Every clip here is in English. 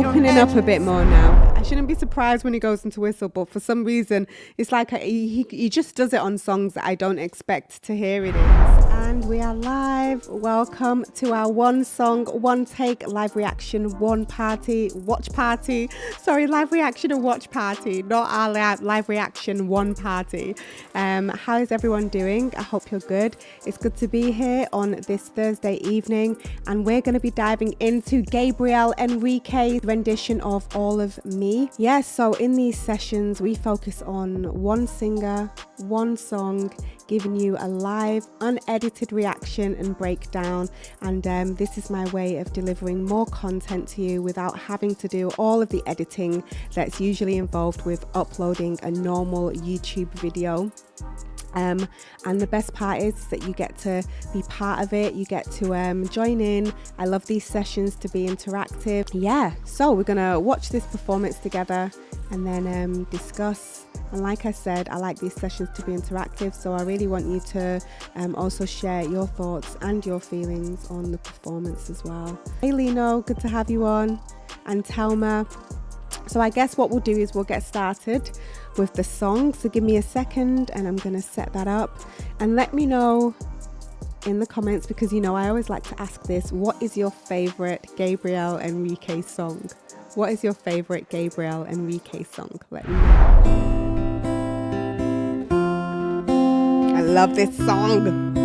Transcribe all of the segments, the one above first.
opening up a bit more now. I shouldn't be surprised when he goes into whistle, but for some reason, it's like he just does it on songs that I don't expect to hear it in. And we are live. Welcome to our one song, one take, live reaction, watch party. Live reaction and watch party, not our live reaction one party. How is everyone doing? I hope you're good. It's good to be here on this Thursday evening, and we're going to be diving into Gabriel Henrique's rendition of All of Me. Yes, so in these sessions, we focus on one singer, one song, giving you a live, unedited reaction and breakdown. And this is my way of delivering more content to you without having to do all of the editing that's usually involved with uploading a normal YouTube video. And the best part is that you get to be part of it. You get to join in. I love these sessions to be interactive. Yeah, so we're gonna watch this performance together and then discuss. And like I said, I like these sessions to be interactive, so I really want you to also share your thoughts and your feelings on the performance as well. Hey Lino, good to have you on. And Telma. So I guess what we'll do is we'll get started with the song. So give me a second and I'm going to set that up. And let me know in the comments, because you know I always like to ask this, what is your favorite Gabriel Henrique song? What is your favorite Gabriel Henrique song? Let me know. I love this song.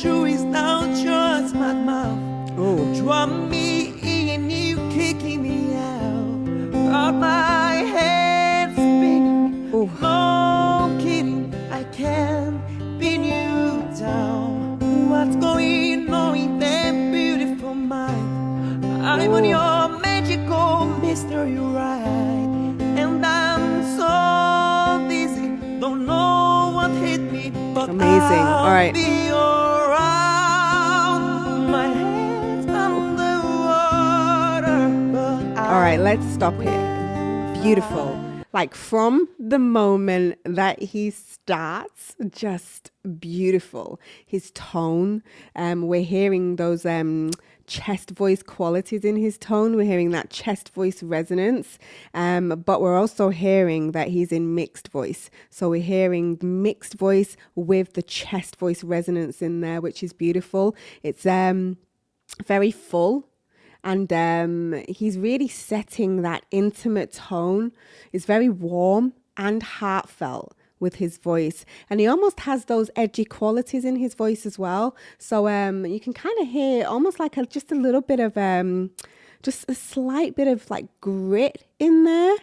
Is now just my mouth. Draw me in, you kicking me out. Got my head spinning. No kidding, I can't pin you down. What's going on in that beautiful mind? I'm on your magical mystery ride, and I'm so dizzy, don't know what hit me, but amazing. All right. All right, let's stop here. Beautiful. Like from the moment that he starts, just beautiful. His tone, we're hearing those chest voice qualities in his tone. We're hearing that chest voice resonance, but we're also hearing that he's in mixed voice. So we're hearing mixed voice with the chest voice resonance in there, which is beautiful. It's very full. And he's really setting that intimate tone. It's very warm and heartfelt with his voice. And he almost has those edgy qualities in his voice as well. So you can kind of hear almost like just a little bit of, just a slight bit of like grit in there.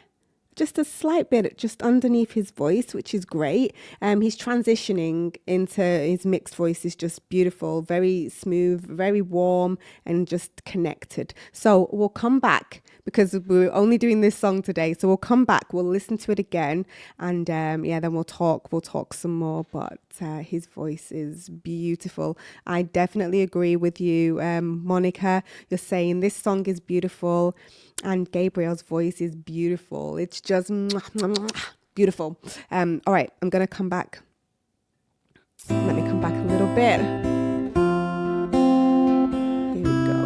Just a slight bit just underneath his voice, which is great. He's transitioning into his mixed voice is just beautiful, very smooth, very warm, and just connected. So we'll come back because we're only doing this song today. So we'll come back, we'll listen to it again, and then we'll talk some more. But his voice is beautiful. I definitely agree with you, Monica. You're saying this song is beautiful. And Gabriel's voice is beautiful. It's just beautiful. All right, I'm going to come back. Let me come back a little bit. Here we go.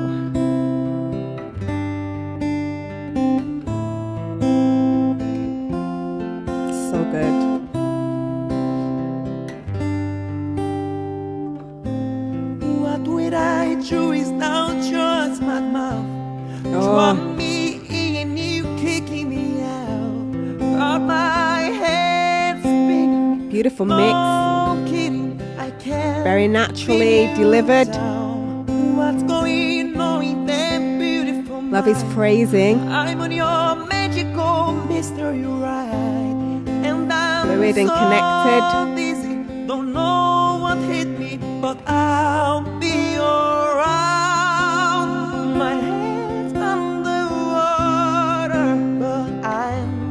So good. What would I do is now just my mouth. Oh. My head spinning. Beautiful mix. Very naturally delivered. What's going on in that beautiful love his phrasing. I'm on your magical mystery ride, and I'm fluid and connected. So dizzy, don't know what hit me, but I'll be around. My head's under water, but I'm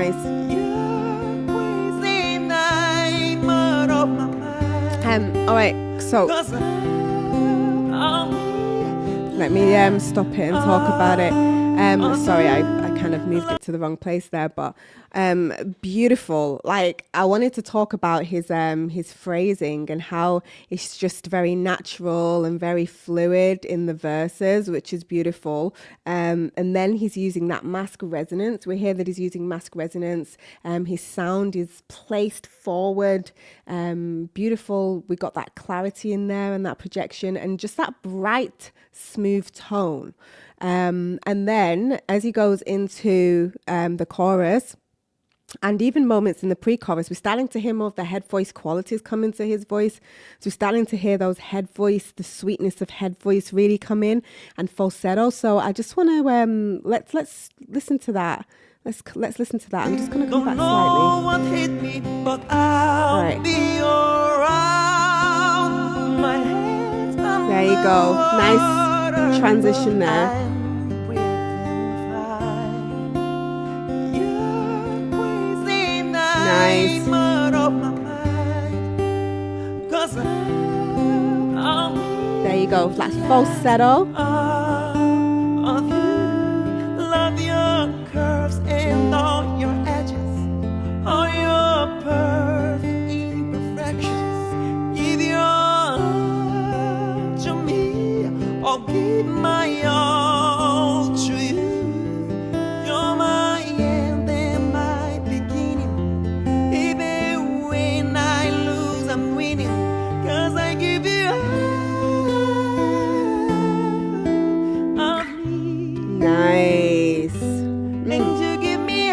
Nice. All right, so let me stop it and talk about it. Sorry, I kind of moved it to the wrong place there, but beautiful. Like, I wanted to talk about his phrasing and how it's just very natural and very fluid in the verses, which is beautiful. And then he's using that mask resonance. We hear that he's using mask resonance. His sound is placed forward. Beautiful. We got that clarity in there and that projection and just that bright, smooth tone. And then as he goes into the chorus, and even moments in the pre-chorus, we're starting to hear more of the head voice qualities come into his voice. So we're starting to hear those head voice, the sweetness of head voice really come in, and falsetto. So I just want to let's listen to that. Let's listen to that. I'm just going to come back slightly. What hit me, but I'll be around. My head's there you go. Nice transition there. Nice. There you go. That's falsetto. Love your curves and all your edges, all your perfect imperfections. Give your all to me, or give my all to you. You're my end and my beginning. Even when I lose, I'm winning. 'Cause I give you all of me. Nice. And you give me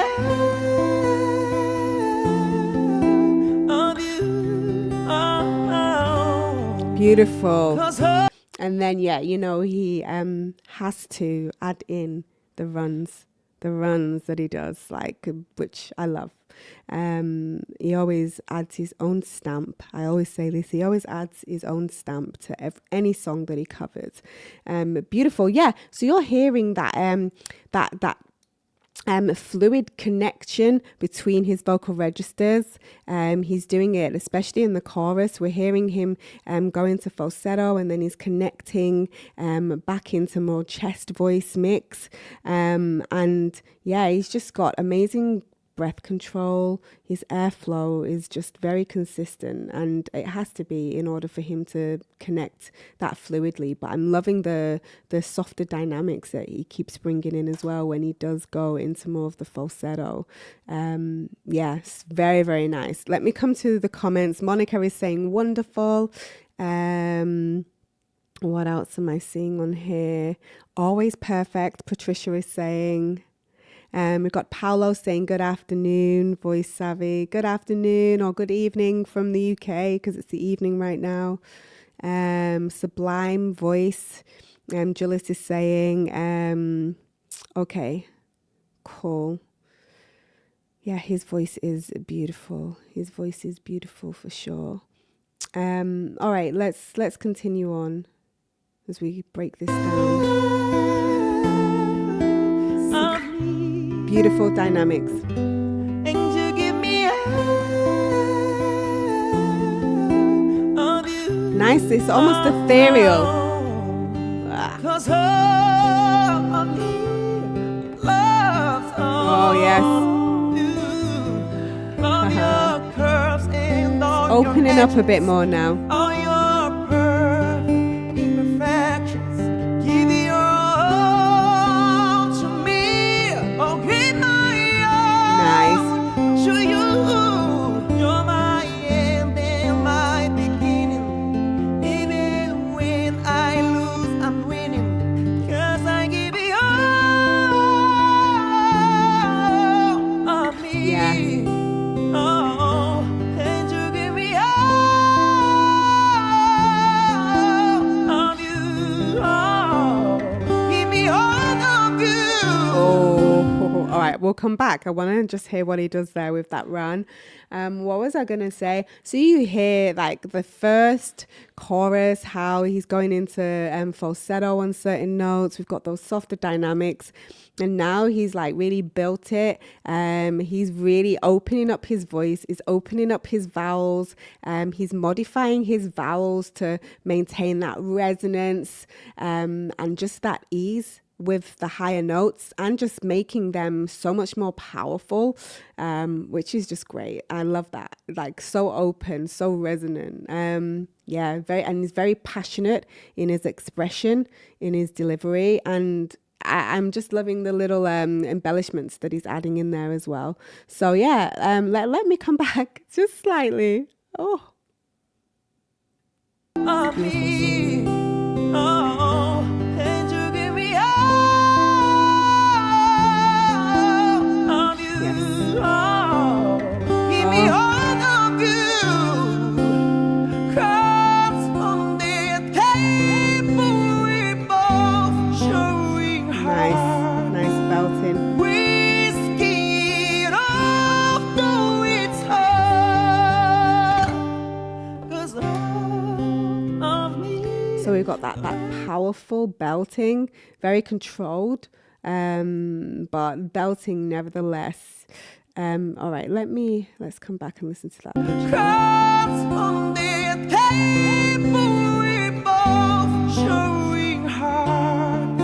all of you. Oh. Beautiful. And then, yeah, you know, he has to add in the runs that he does, like, which I love. He always adds his own stamp. I always say this. He always adds his own stamp to any song that he covers. Beautiful. Yeah. So you're hearing that fluid connection between his vocal registers. He's doing it, especially in the chorus. We're hearing him go into falsetto, and then he's connecting back into more chest voice mix. And yeah, he's just got amazing breath control. His airflow is just very consistent, and it has to be in order for him to connect that fluidly. But I'm loving the softer dynamics that he keeps bringing in as well when he does go into more of the falsetto. Yes, very, very nice. Let me come to the comments. Monica is saying wonderful. What else am I seeing on here? Always perfect, Patricia is saying. We've got Paolo saying good afternoon, voice savvy. Good afternoon or good evening from the UK, because it's the evening right now. Sublime voice. Julius is saying, okay, cool. Yeah, his voice is beautiful. His voice is beautiful for sure. All right, let's continue on as we break this down. Beautiful dynamics. And you give me all of you. Nice, it's almost ethereal. 'Cause all of me loves all yes. you. Love your curves and all Opening your up a bit more now. all your perfect imperfections. Give your all to me. Oh, give my all to you. You're my end and my beginning. Even when I lose, I'm winning. 'Cause I give you all of me. Yeah. Oh, and you give me all of you. Oh, give me all of you. Oh, all right, we'll come back. I want to just hear what he does there with that run. What was I going to say? So you hear like the first chorus, how he's going into falsetto on certain notes. We've got those softer dynamics. And now he's like really built it. He's really opening up his voice. He's opening up his vowels. He's modifying his vowels to maintain that resonance and just that ease with the higher notes and just making them so much more powerful, which is just great. I love that. Like so open, so resonant. He's very passionate in his expression, in his delivery, and I'm just loving the little embellishments that he's adding in there as well. So let me come back just slightly. Oh. Me. Oh, and you give me all of you. Yes. Oh, give me all of you. 'Cause from the table we both showing heart. Nice belting. Whiskey it off, though it's hard. 'Cause so we've got that powerful belting, very controlled, but belting nevertheless. All right, let's come back and listen to that. 'Cause from the table we both showing heart.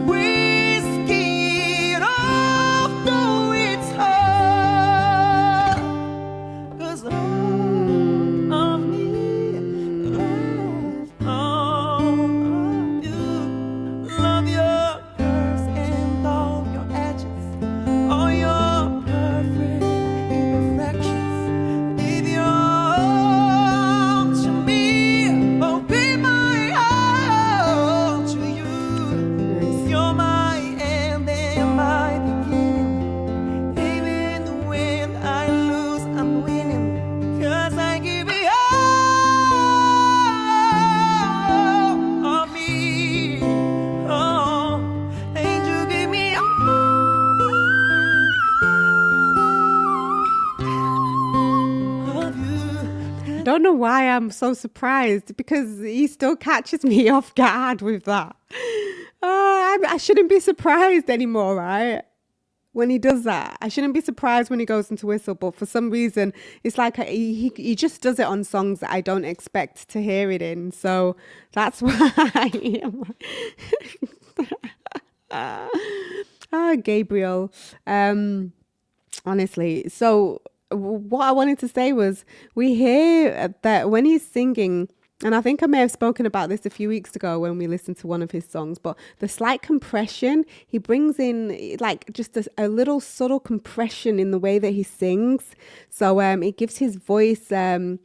Whiskey it off, though it's hard. 'Cause of me. Love your curves and all your edges, all your perfect imperfections. Give your all to me, oh, be my all to you. You're my end and my beginning. Even when I lose, I'm winning. 'Cause I give you all of me. Oh, and you give me all of you. I don't know why I'm so surprised, because he still catches me off guard with that. I shouldn't be surprised anymore, right? When he does that, I shouldn't be surprised when he goes into whistle, but for some reason, it's like he just does it on songs that I don't expect to hear it in. So that's why. Gabriel. Honestly. So what I wanted to say was, we hear that when he's singing, and I think I may have spoken about this a few weeks ago when we listened to one of his songs, but the slight compression, he brings in like just a little subtle compression in the way that he sings. So it gives his voice a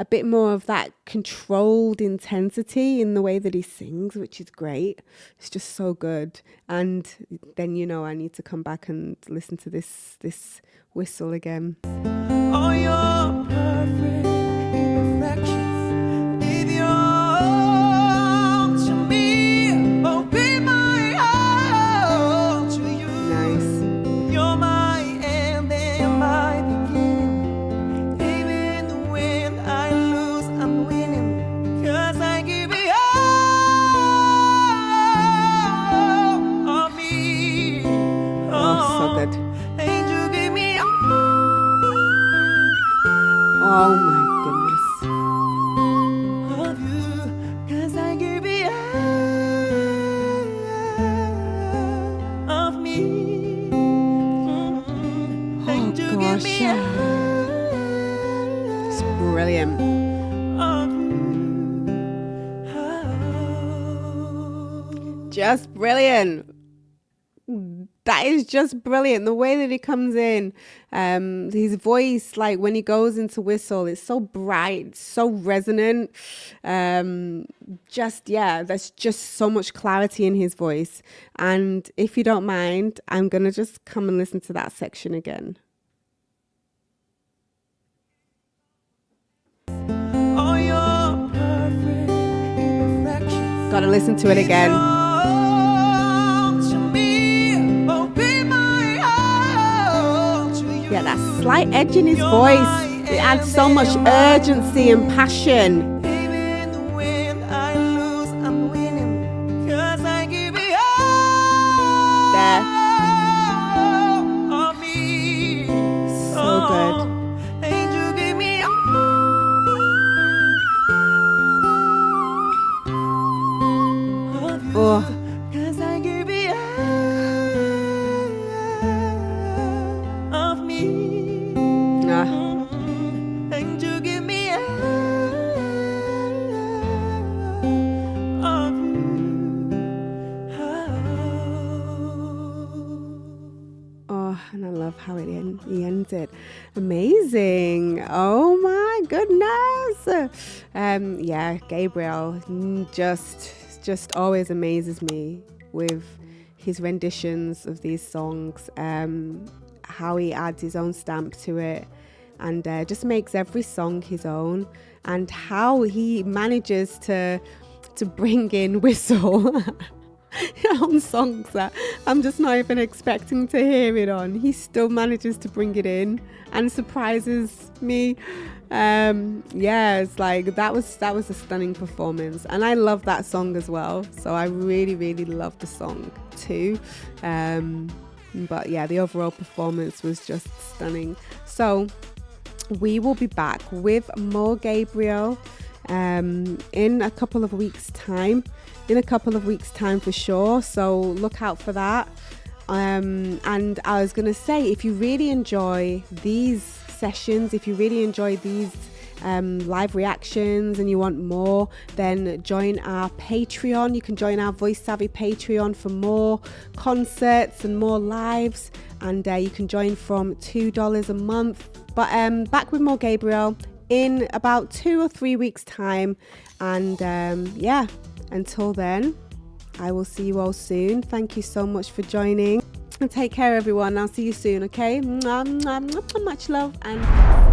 bit more of that controlled intensity in the way that he sings, which is great. It's just so good. And then, I need to come back and listen to this whistle again. All your perfect imperfections. Give your all to me, oh, be my all to you. Nice. You're my end and my beginning. Even when I lose, I'm winning. 'Cause I give you all of me. Oh, so good. And you give me all. Oh my goodness. Of you, 'cause I give you all of me. And you give me gosh. It's brilliant. all of you. Just brilliant. That is just brilliant. The way that he comes in, his voice, like when he goes into whistle, it's so bright, so resonant. There's just so much clarity in his voice. And if you don't mind, I'm going to just come and listen to that section again. All your perfect imperfections. Got to listen to it again. Yeah, that slight edge in his voice, it adds so much urgency and passion. Even when I lose, I'm winning. 'Cause I give you There. all of me. So good. And you give me all of you. Oh. 'Cause I give you he ends it. Amazing. Oh my goodness. Yeah, Gabriel just always amazes me with his renditions of these songs, how he adds his own stamp to it, and just makes every song his own, and how he manages to bring in whistle on songs that I'm just not even expecting to hear it on. He still manages to bring it in and surprises me. Yeah, it's like that was a stunning performance, and I love that song as well. So I really love the song too. But yeah, the overall performance was just stunning. So we will be back with more Gabriel in a couple of weeks' time. For sure. So look out for that. And I was gonna say, if you really enjoy these sessions, if you really enjoy these live reactions and you want more, then join our Patreon. You can join our Voice Savvy Patreon for more concerts and more lives, and you can join from $2 a month. But back with more Gabriel in about 2 or 3 weeks time, and yeah, until then, I will see you all soon. Thank you so much for joining, and take care everyone. I'll see you soon. Okay, much love and